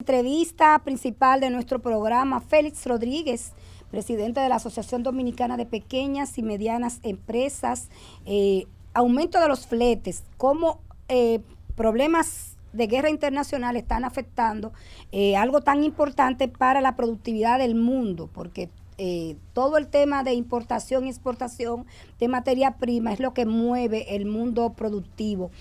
Entrevista principal de nuestro programa, Félix Rodríguez, presidente de la Asociación Dominicana de Pequeñas y Medianas Empresas. Aumento de los fletes, cómo problemas de guerra internacional están afectando algo tan importante para la productividad del mundo, porque todo el tema de importación y exportación de materia prima es lo que mueve el mundo productivo.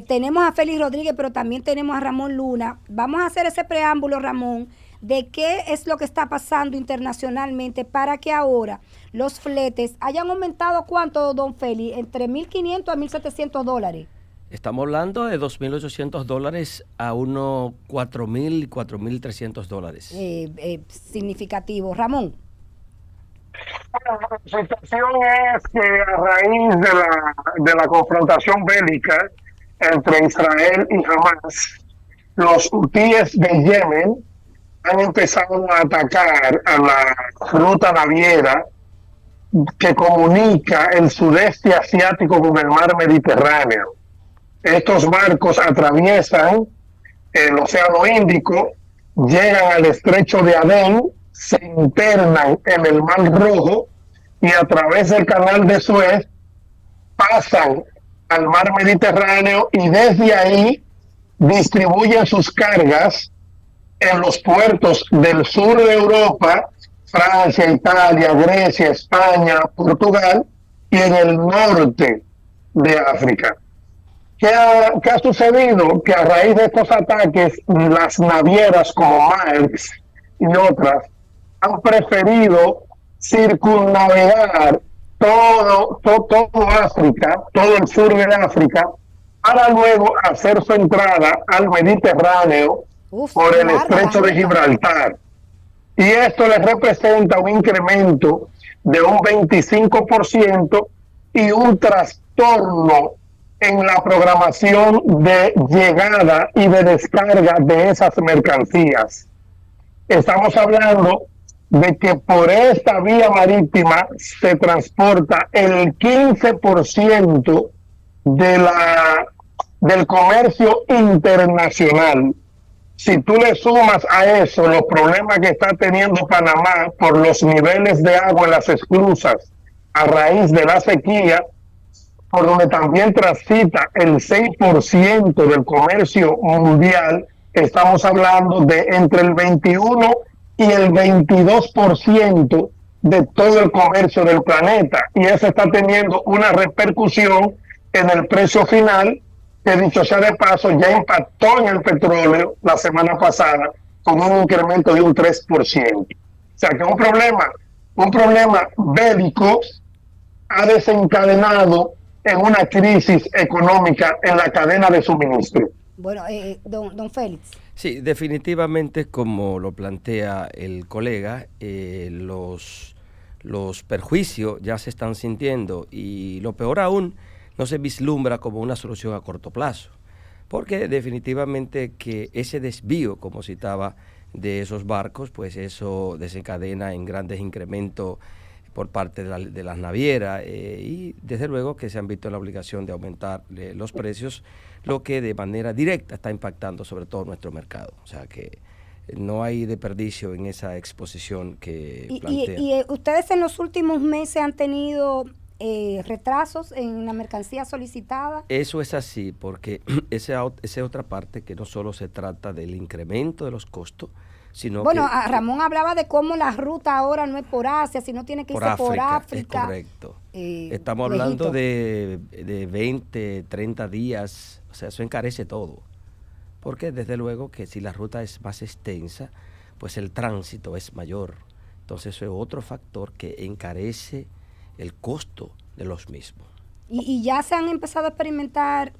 Tenemos a Félix Rodríguez, pero también tenemos a Ramón Luna. Vamos a hacer ese preámbulo, Ramón, de qué es lo que está pasando internacionalmente para que ahora los fletes hayan aumentado, ¿cuánto, don Félix? Entre 1.500 a 1.700 dólares. Estamos hablando de $2.800 a unos 4.000 y 4.300 dólares. Significativo. Ramón. La situación es que a raíz de la confrontación bélica entre Israel y Hamas, los hutíes de Yemen han empezado a atacar a la ruta naviera que comunica el sudeste asiático con el mar Mediterráneo. Estos barcos atraviesan el Océano Índico, llegan al estrecho de Adén, se internan en el Mar Rojo y a través del canal de Suez pasan al mar Mediterráneo y desde ahí distribuyen sus cargas en los puertos del sur de Europa, Francia, Italia, Grecia, España, Portugal y en el norte de África. ¿Qué ha sucedido? Que a raíz de estos ataques, las navieras como Maersk y otras han preferido circunnavegar todo África, todo el sur de África, para luego hacer su entrada al Mediterráneo por el estrecho de Gibraltar. Y esto les representa un incremento de un 25% y un trastorno en la programación de llegada y de descarga de esas mercancías. Estamos hablando de que por esta vía marítima se transporta el 15% del comercio internacional. Si tú le sumas a eso los problemas que está teniendo Panamá por los niveles de agua en las esclusas a raíz de la sequía, por donde también transita el 6% del comercio mundial, estamos hablando de entre el 21 y el 22% de todo el comercio del planeta. Y eso está teniendo una repercusión en el precio final, que dicho sea de paso, ya impactó en el petróleo la semana pasada con un incremento de un 3%. O sea que un problema bélico ha desencadenado en una crisis económica en la cadena de suministro. Bueno, don Félix. Sí, definitivamente, como lo plantea el colega, los perjuicios ya se están sintiendo y lo peor aún, no se vislumbra como una solución a corto plazo, porque definitivamente que ese desvío, como citaba, de esos barcos, pues eso desencadena en grandes incrementos por parte de las navieras y desde luego que se han visto en la obligación de aumentar los precios, lo que de manera directa está impactando sobre todo nuestro mercado. O sea que no hay desperdicio en esa exposición que plantea. ¿Y ustedes en los últimos meses han tenido retrasos en la mercancía solicitada? Eso es así, porque esa es otra parte que no solo se trata del incremento de los costos, sino bueno, que, Ramón hablaba de cómo la ruta ahora no es por Asia, sino tiene que irse por África. Es correcto. Estamos hablando de 20, 30 días, o sea, eso encarece todo. Porque desde luego que si la ruta es más extensa, pues el tránsito es mayor. Entonces eso es otro factor que encarece el costo de los mismos. Y ya se han empezado a experimentar,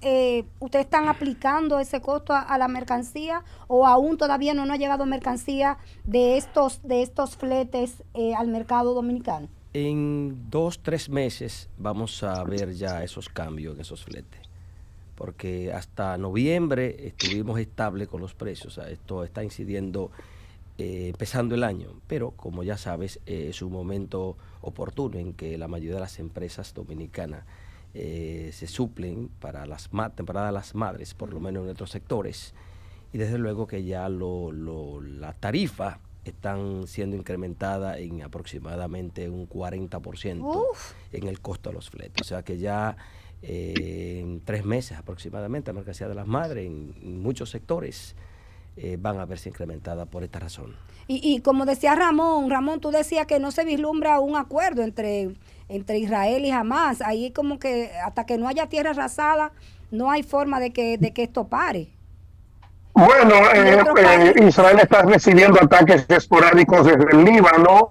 ¿ustedes están aplicando ese costo a la mercancía o aún todavía no ha llegado mercancía de estos fletes al mercado dominicano? En 2-3 meses vamos a ver ya esos cambios en esos fletes, porque hasta noviembre estuvimos estables con los precios. O sea, esto está incidiendo empezando el año, pero como ya sabes, es un momento oportuno en que la mayoría de las empresas dominicanas se suplen para las temporadas de las madres, por lo menos en nuestros sectores, y desde luego que ya las tarifas están siendo incrementadas en aproximadamente un 40% Uf. en el costo de los fletes. O sea que ya en 3 meses aproximadamente la mercancía de las madres en muchos sectores van a verse incrementadas por esta razón. Y como decía Ramón, tú decías que no se vislumbra un acuerdo entre Israel y Hamas. Ahí como que hasta que no haya tierra arrasada, no hay forma de que esto pare. Bueno, Israel está recibiendo ataques esporádicos desde el Líbano.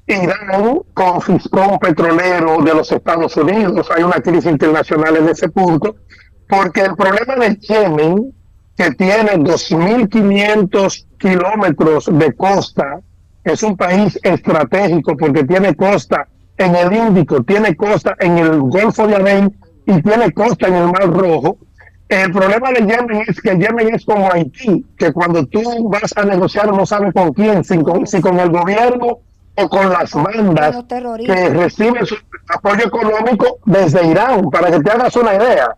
Irán confiscó un petrolero de los Estados Unidos. Hay una crisis internacional en ese punto, porque el problema de Yemen, que tiene 2.500 kilómetros de costa, es un país estratégico porque tiene costa en el Índico, tiene costa en el Golfo de Adén y tiene costa en el Mar Rojo. El problema de Yemen es que Yemen es como Haití, que cuando tú vas a negociar no sabes con quién, si con el gobierno o con las bandas que reciben su apoyo económico desde Irán, para que te hagas una idea.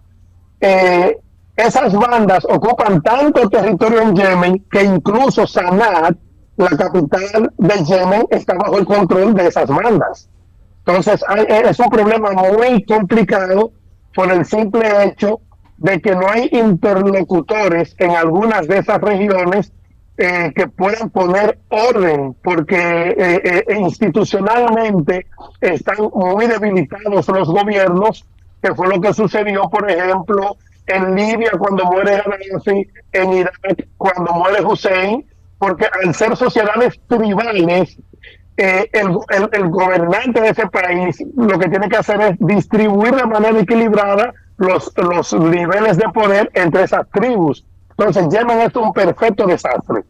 Esas bandas ocupan tanto territorio en Yemen que incluso Sanaa, la capital de Yemen, está bajo el control de esas bandas. Entonces es un problema muy complicado por el simple hecho de que no hay interlocutores en algunas de esas regiones que puedan poner orden, porque institucionalmente están muy debilitados los gobiernos, que fue lo que sucedió, por ejemplo, en Libia cuando muere Gaddafi, en Irak cuando muere Hussein, porque al ser sociedades tribales, el gobernante de ese país lo que tiene que hacer es distribuir de manera equilibrada los niveles de poder entre esas tribus. Entonces Yemen es un perfecto desastre.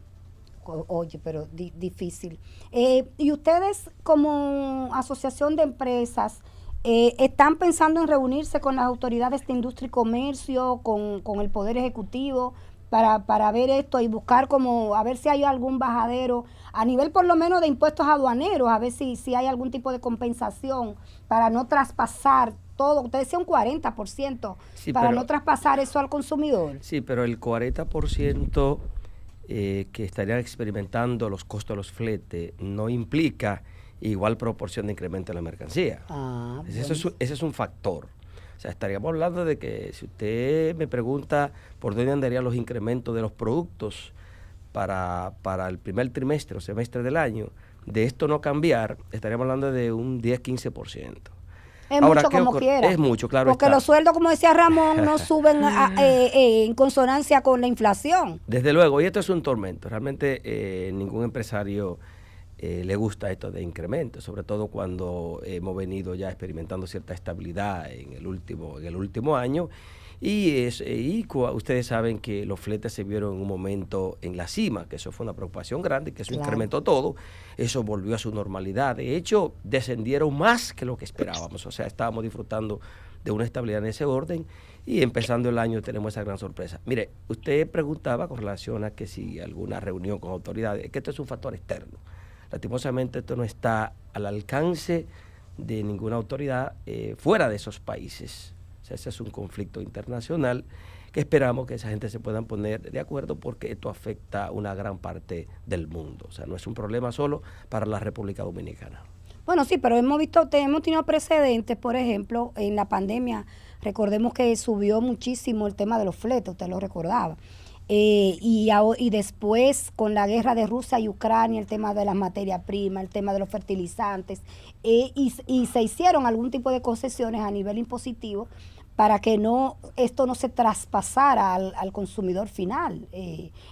Oye, pero difícil. ¿Y ustedes como asociación de empresas están pensando en reunirse con las autoridades de industria y comercio, con el Poder Ejecutivo, para ver esto y buscar a ver si hay algún bajadero a nivel por lo menos de impuestos aduaneros, a ver si hay algún tipo de compensación para no traspasar todo? Usted decía un 40%, sí, para no traspasar eso al consumidor. Sí, pero el 40% que estarían experimentando los costos de los fletes no implica igual proporción de incremento en la mercancía. Ese es un factor. O sea, estaríamos hablando de que si usted me pregunta por dónde andarían los incrementos de los productos para el primer trimestre o semestre del año, de esto no cambiar, estaríamos hablando de un 10-15%. Es ahora, mucho como quiera. Es mucho, claro. Porque los sueldos, como decía Ramón, no suben en consonancia con la inflación. Desde luego, y esto es un tormento. Realmente ningún empresario le gusta esto de incremento, sobre todo cuando hemos venido ya experimentando cierta estabilidad en el último año. Y ustedes saben que los fletes se vieron en un momento en la cima, que eso fue una preocupación grande, que eso incrementó todo, eso volvió a su normalidad. De hecho, descendieron más que lo que esperábamos, o sea, estábamos disfrutando de una estabilidad en ese orden y empezando el año tenemos esa gran sorpresa. Mire, usted preguntaba con relación a que si alguna reunión con autoridades, que esto es un factor externo. Lastimosamente esto no está al alcance de ninguna autoridad fuera de esos países. O sea, ese es un conflicto internacional que esperamos que esa gente se puedan poner de acuerdo porque esto afecta a una gran parte del mundo. O sea, no es un problema solo para la República Dominicana. Bueno, sí, pero hemos tenido precedentes, por ejemplo, en la pandemia. Recordemos que subió muchísimo el tema de los fletes, usted lo recordaba. Y después con la guerra de Rusia y Ucrania, el tema de las materias primas, el tema de los fertilizantes, y se hicieron algún tipo de concesiones a nivel impositivo para que esto no se traspasara al consumidor final.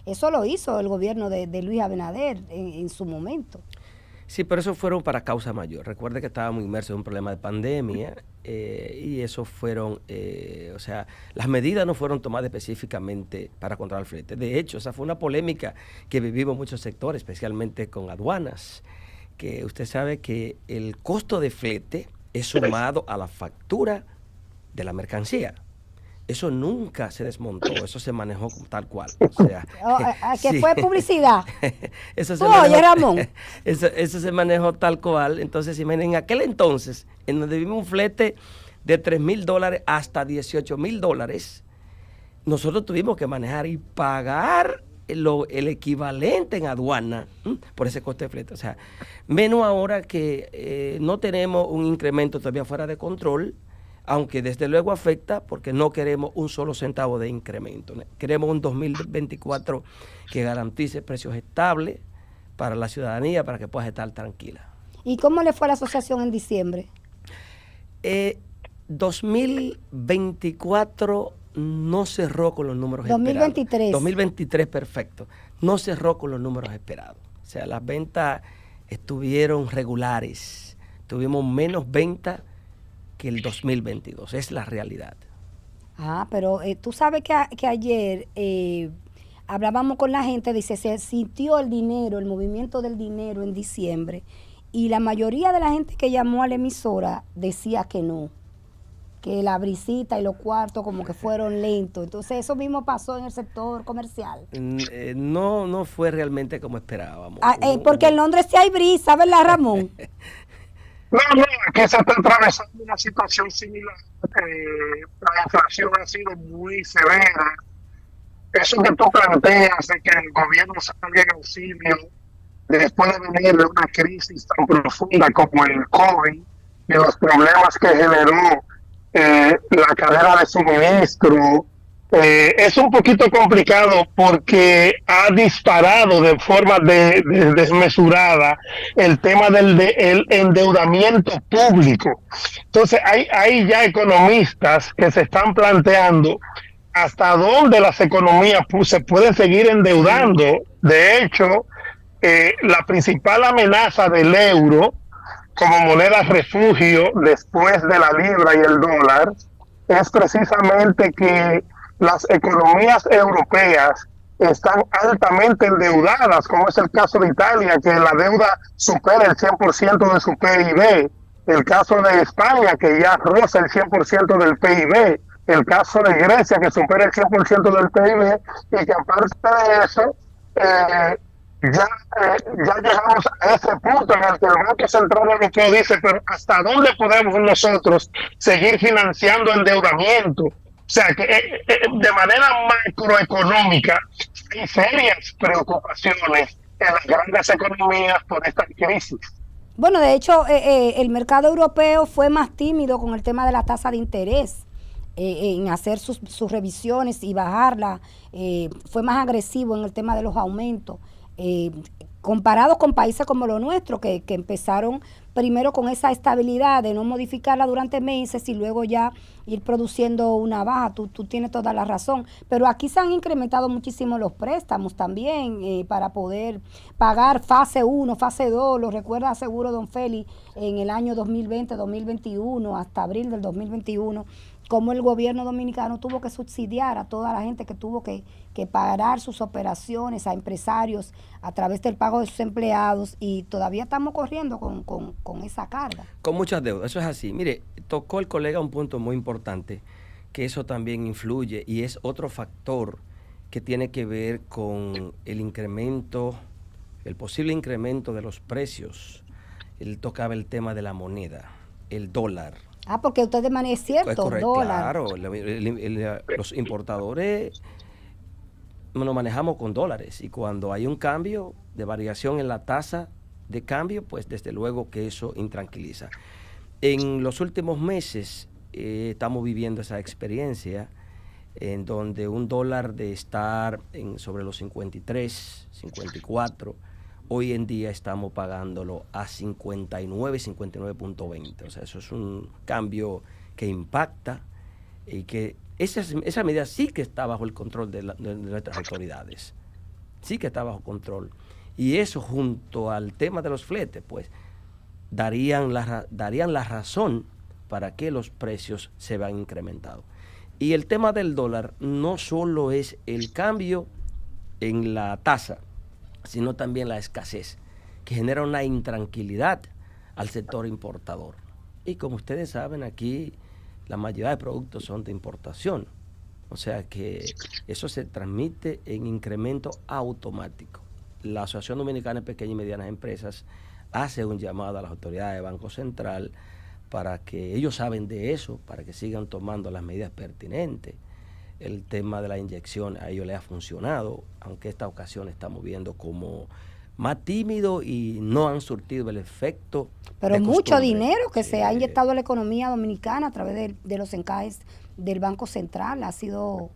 Eso lo hizo el gobierno de Luis Abinader en su momento. Sí, pero eso fueron para causa mayor. Recuerde que estábamos inmersos en un problema de pandemia y eso fueron, o sea, las medidas no fueron tomadas específicamente para controlar el flete. De hecho, esa fue una polémica que vivimos en muchos sectores, especialmente con aduanas, que usted sabe que el costo de flete es sumado a la factura de la mercancía. Eso nunca se desmontó, eso se manejó tal cual. O sea, que sí. Fue publicidad. Ramón. Eso se manejó tal cual. Entonces, imaginen, en aquel entonces, en donde vimos un flete de $3,000 hasta $18,000, nosotros tuvimos que manejar y pagar el equivalente en aduana por ese coste de flete. O sea, menos ahora que no tenemos un incremento todavía fuera de control, aunque desde luego afecta porque no queremos un solo centavo de incremento. Queremos un 2024 que garantice precios estables para la ciudadanía, para que pueda estar tranquila. ¿Y cómo le fue a la asociación en diciembre? 2024 no cerró con los números 2023. esperados. 2023, perfecto. No cerró con los números esperados. O sea, las ventas estuvieron regulares. Tuvimos menos ventas que el 2022. Es la realidad. Pero tú sabes que ayer hablábamos con la gente, dice, se sintió el dinero, el movimiento del dinero en diciembre, y la mayoría de la gente que llamó a la emisora decía que no, que la brisita y los cuartos como que fueron lentos. Entonces eso mismo pasó en el sector comercial. No fue realmente como esperábamos. Porque en Londres sí hay brisa, ¿verdad, Ramón? No, aquí se está atravesando una situación similar. La inflación ha sido muy severa. Eso que tú planteas de que el gobierno salga en auxilio después de venir de una crisis tan profunda como el COVID y los problemas que generó la cadena de suministro, es un poquito complicado porque ha disparado de forma desmesurada el tema del endeudamiento público. Entonces hay ya economistas que se están planteando hasta dónde las economías se pueden seguir endeudando. De hecho, la principal amenaza del euro como moneda refugio después de la libra y el dólar es precisamente que las economías europeas están altamente endeudadas, como es el caso de Italia, que la deuda supera el 100% de su PIB, el caso de España, que ya roza el 100% del PIB, el caso de Grecia, que supera el 100% del PIB, y que aparte de eso, ya llegamos a ese punto en el que el Banco Central Europeo dice, pero ¿hasta dónde podemos nosotros seguir financiando endeudamiento? O sea, que de manera macroeconómica hay serias preocupaciones en las grandes economías por esta crisis. Bueno, de hecho, el mercado europeo fue más tímido con el tema de la tasa de interés. En hacer sus revisiones y bajarla, fue más agresivo en el tema de los aumentos. Comparado con países como lo nuestro, que empezaron primero con esa estabilidad de no modificarla durante meses y luego ya ir produciendo una baja. Tú tienes toda la razón, pero aquí se han incrementado muchísimo los préstamos también para poder pagar fase 1, fase 2, lo recuerda seguro don Félix, en el año 2020, 2021, hasta abril del 2021, como el gobierno dominicano tuvo que subsidiar a toda la gente que tuvo que pagar sus operaciones, a empresarios a través del pago de sus empleados, y todavía estamos corriendo con esa carga. Con muchas deudas, eso es así. Mire, tocó el colega un punto muy importante, que eso también influye y es otro factor que tiene que ver con el incremento, el posible incremento de los precios. Él tocaba el tema de la moneda, el dólar. Porque ustedes manejan, es cierto, Es correcto, dólar. claro, los importadores nos manejamos con dólares y cuando hay un cambio de variación en la tasa de cambio, pues desde luego que eso intranquiliza. En los últimos meses estamos viviendo esa experiencia en donde un dólar de estar sobre los 53, 54, hoy en día estamos pagándolo a 59, 59.20. O sea, eso es un cambio que impacta y que esa medida sí que está bajo el control de nuestras autoridades. Sí que está bajo control. Y eso junto al tema de los fletes, pues, darían la razón para que los precios se vean incrementados. Y el tema del dólar no solo es el cambio en la tasa, sino también la escasez, que genera una intranquilidad al sector importador. Y como ustedes saben, aquí la mayoría de productos son de importación. O sea que eso se transmite en incremento automático. La Asociación Dominicana de Pequeñas y Medianas Empresas hace un llamado a las autoridades de Banco Central para que ellos saben de eso, para que sigan tomando las medidas pertinentes. el tema de la inyección a ellos les ha funcionado, aunque esta ocasión estamos viendo como más tímido y no han surtido el efecto. Pero mucho dinero que se ha inyectado a la economía dominicana a través de los encajes del Banco Central ha sido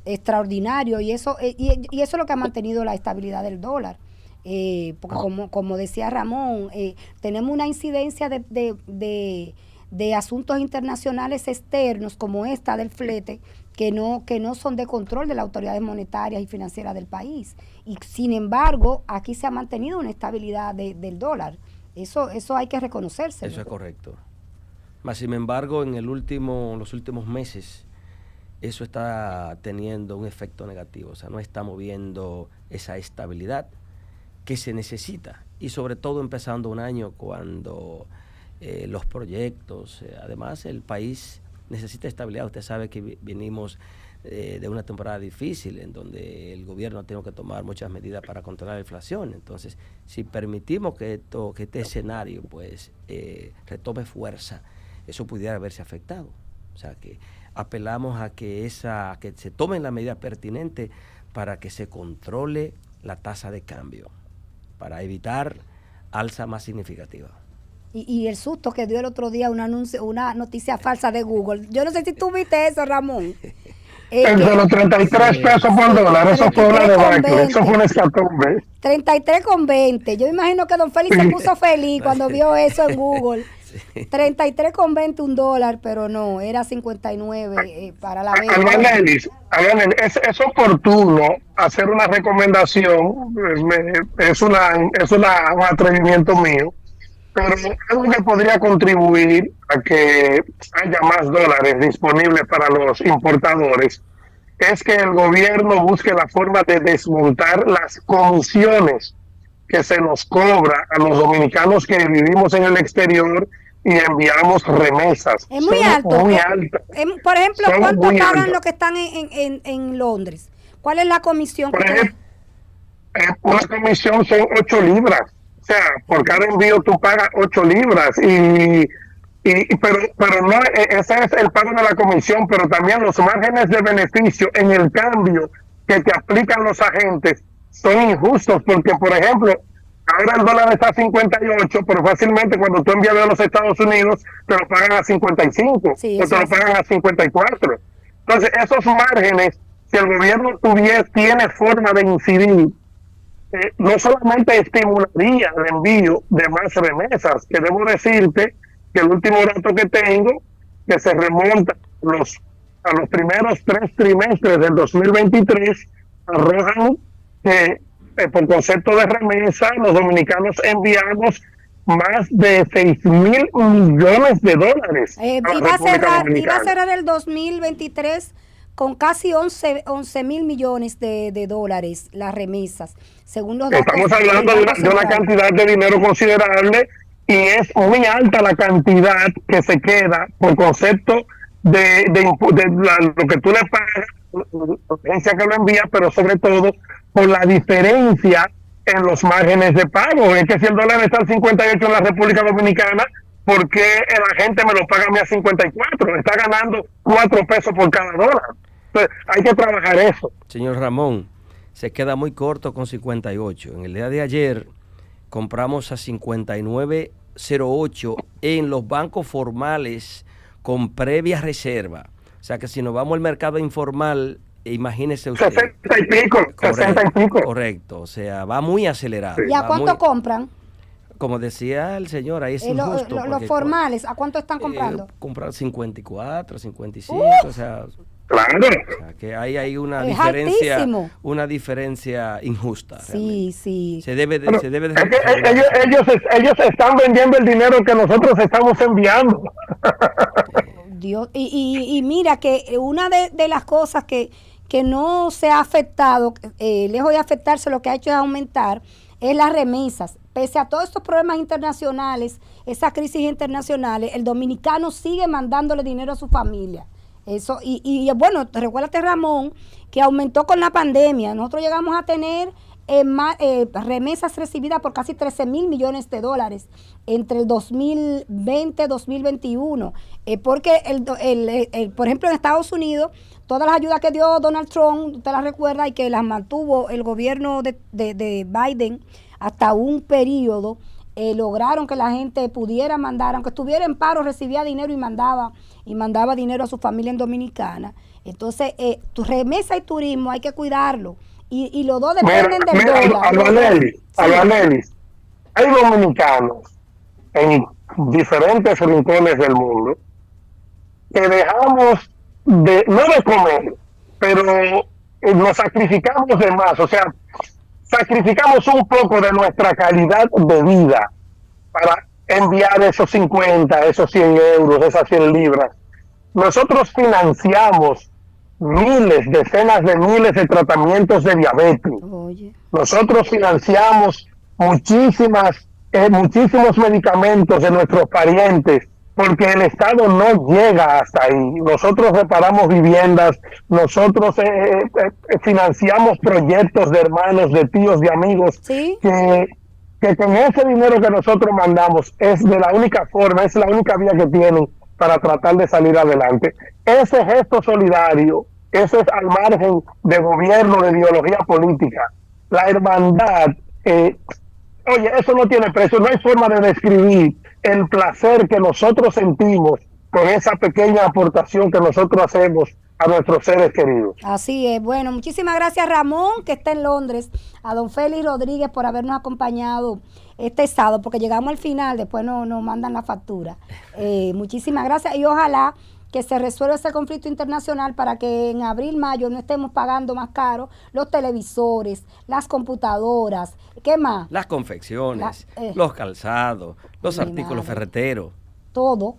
extraordinario, y eso es lo que ha mantenido la estabilidad del dólar. Porque como decía Ramón, tenemos una incidencia de asuntos internacionales externos como esta del flete que no son de control de las autoridades monetarias y financieras del país, y sin embargo aquí se ha mantenido una estabilidad del dólar. Eso hay que reconocerse. Eso es correcto. Mas sin embargo en los últimos meses eso está teniendo un efecto negativo, o sea, no estamos viendo esa estabilidad que se necesita, y sobre todo empezando un año cuando los proyectos, además el país necesita estabilidad. Usted sabe que venimos de una temporada difícil en donde el gobierno ha tenido que tomar muchas medidas para controlar la inflación. Entonces, si permitimos que este escenario pues retome fuerza, eso pudiera verse afectado. O sea, que apelamos a que se tomen las medidas pertinentes para que se controle la tasa de cambio, para evitar alza más significativa. Y el susto que dio el otro día una noticia falsa de Google. Yo no sé si tú viste eso, Ramón. El de los 33 pesos por dólar, eso fue una debacle, eso fue un escatombe. 33,20. Yo imagino que don Félix se puso feliz cuando vio eso en Google. 33,20 $1, pero no, era 59 para la venta. Albanelis, es oportuno hacer una recomendación, es un atrevimiento mío, pero algo que podría contribuir a que haya más dólares disponibles para los importadores es que el gobierno busque la forma de desmontar las comisiones que se nos cobra a los dominicanos que vivimos en el exterior y enviamos remesas. Es muy alto. Muy alta. Por ejemplo, ¿cuánto pagan los que están en Londres? ¿Cuál es la comisión? Por ejemplo, una comisión son 8 libras. O sea, por cada envío tú pagas 8 libras. Pero no, ese es el pago de la comisión, pero también los márgenes de beneficio en el cambio que te aplican los agentes son injustos, porque, por ejemplo, ahora el dólar está a 58, pero fácilmente cuando tú envías de los Estados Unidos te lo pagan a 55, sí, o te lo pagan a 54. Entonces, esos márgenes, si el gobierno tiene forma de incidir, no solamente estimularía el envío de más remesas, que debo decirte que el último dato que tengo, que se remonta a los primeros 3 trimestres del 2023, arrojan que por concepto de remesa, los dominicanos enviamos más de 6,000 millones de dólares. Iba a cerrar el 2023 con casi 11,000 millones de dólares las remesas, según los datos. Estamos hablando de una cantidad de dinero considerable, y es muy alta la cantidad que se queda por concepto de lo que tú le pagas, la agencia que lo envía, pero sobre todo por la diferencia en los márgenes de pago. Es que si el dólar está al 58 en la República Dominicana, ¿por qué el agente me lo paga a mí a 54? Está ganando 4 pesos por cada dólar. Entonces, hay que trabajar eso. Señor Ramón, se queda muy corto con 58. En el día de ayer compramos a 59.08 en los bancos formales con previa reserva. O sea que si nos vamos al mercado informal, imagínese usted. 60 y pico. Correcto, o sea, va muy acelerado. ¿Y a cuánto compran? Como decía el señor, ahí es injusto. Los formales, ¿a cuánto están comprando? Comprar 54, 55, o sea... Claro. O sea, que hay una diferencia injusta. Sí, realmente. Sí. Se debe de ellos están vendiendo el dinero que nosotros estamos enviando. Dios, y mira que una de las cosas que no se ha afectado, lejos de afectarse, lo que ha hecho es aumentar, es las remesas. Pese a todos estos problemas internacionales, esas crisis internacionales, el dominicano sigue mandándole dinero a su familia. Eso, y bueno, recuérdate, Ramón, que aumentó con la pandemia. Nosotros llegamos a tener remesas recibidas por casi 13,000 millones de dólares entre el 2020 y 2021. Porque, por ejemplo, en Estados Unidos, todas las ayudas que dio Donald Trump, usted las recuerda, y que las mantuvo el gobierno de Biden hasta un periodo, lograron que la gente pudiera mandar, aunque estuviera en paro, recibía dinero y mandaba dinero a su familia en Dominicana. Entonces, tu remesa y turismo hay que cuidarlo. Y los dos dependen del dólar. Albanelis, hay dominicanos en diferentes rincones del mundo que dejamos no de comer, pero nos sacrificamos de más, o sea, sacrificamos un poco de nuestra calidad de vida para enviar esos 50, esos 100 euros, esas 100 libras. Nosotros financiamos decenas de miles de tratamientos de diabetes. Oye. Nosotros financiamos muchísimos medicamentos de nuestros parientes porque el Estado no llega hasta ahí. Nosotros reparamos viviendas, nosotros financiamos proyectos de hermanos, de tíos, de amigos, ¿sí? que con ese dinero que nosotros mandamos es de la única forma, es la única vía que tienen para tratar de salir adelante. Ese gesto solidario, eso es al margen de gobierno, de ideología política. La hermandad, oye, eso no tiene precio, no hay forma de describir el placer que nosotros sentimos con esa pequeña aportación que nosotros hacemos a nuestros seres queridos. Así es. Bueno, muchísimas gracias, Ramón, que está en Londres, a don Félix Rodríguez por habernos acompañado este sábado, porque llegamos al final, después nos mandan la factura. Muchísimas gracias y ojalá que se resuelva ese conflicto internacional para que en abril, mayo no estemos pagando más caro los televisores, las computadoras, ¿qué más? Las confecciones, los calzados, los artículos ferreteros. Todo.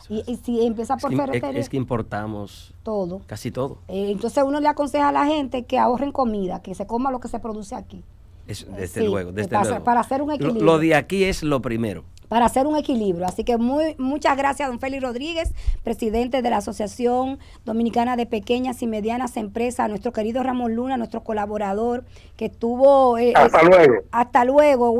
Y si empieza por ferretería. Es que importamos todo. Casi todo. Entonces uno le aconseja a la gente que ahorren comida, que se coma lo que se produce aquí. Desde luego. Para hacer un equilibrio. Lo de aquí es lo primero. Para hacer un equilibrio. Así que muchas gracias a don Félix Rodríguez, presidente de la Asociación Dominicana de Pequeñas y Medianas Empresas, a nuestro querido Ramón Luna, nuestro colaborador, que estuvo... Hasta luego. Hasta luego.